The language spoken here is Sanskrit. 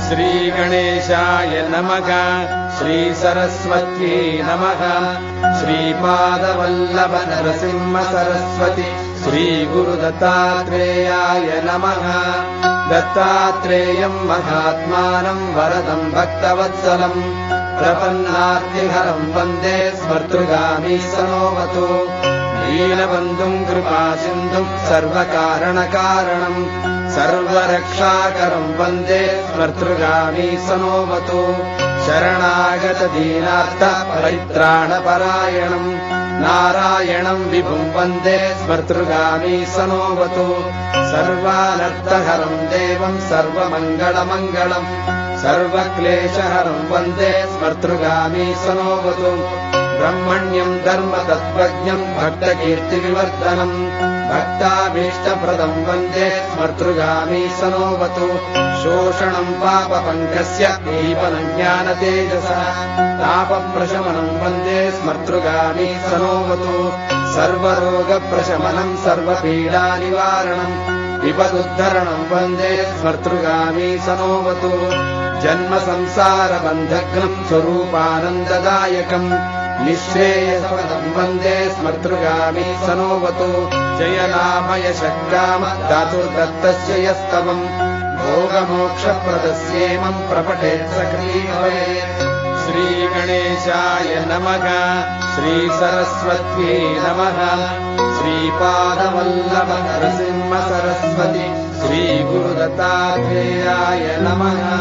श्रीगणेशाय नमः। श्रीसरस्वत्यै नमः। श्रीपादवल्लभ नरसिंह सरस्वती श्रीगुरुदत्तात्रेयाय नमः। दत्तात्रेयम् महात्मानम् वरदम् भक्तवत्सलम् प्रपन्नार्तिहरम् वन्दे स्मर्तृगामी सनोवतु। दीनबन्धुम् कृपासिन्धुम् सर्वकारणकारणम् सर्वरक्षाकरम् वन्दे स्मर्तृगामी सनोवतु। शरणागत दीनार्थ परित्राणपरायणम् नारायणम् विभुम् वन्दे स्मर्तृगामी सनोवतु। सर्वानर्थहरम् देवम् सर्वमङ्गलमङ्गलम् सर्वक्लेशहरम् वन्दे स्मर्तृगामी सनोवतु। ब्रह्मण्यम् धर्मतत्त्वज्ञम् भक्तकीर्तिविवर्धनम् भक्ताभीष्टप्रदम् वन्दे स्मर्तृगामी सनोवतु। शोषणम् पापपङ्कस्य दीपनम् ज्ञानतेजसः तापप्रशमनम् वन्दे स्मर्तृगामी सनोवतु। सर्वरोगप्रशमनम् सर्वपीडानिवारणम् विपदुद्धरणम् वन्दे स्मर्तृगामी सनोवतु। जन्मसंसारबन्धघ्नम् स्वरूपानन्ददायकम् निःश्रेयसपदम् वन्दे स्मर्तृगामी सनोवतु। जयनामयशक्काम धातुर्दत्तस्य यस्तवम् भोगमोक्षप्रदस्येमम् प्रपठेत् सकृती भवेत्। श्रीगणेशाय नमः। श्रीसरस्वत्यै नमः। श्रीपादवल्लभ नरसिंह सरस्वती श्रीगुरुदत्तात्रेयाय नमः।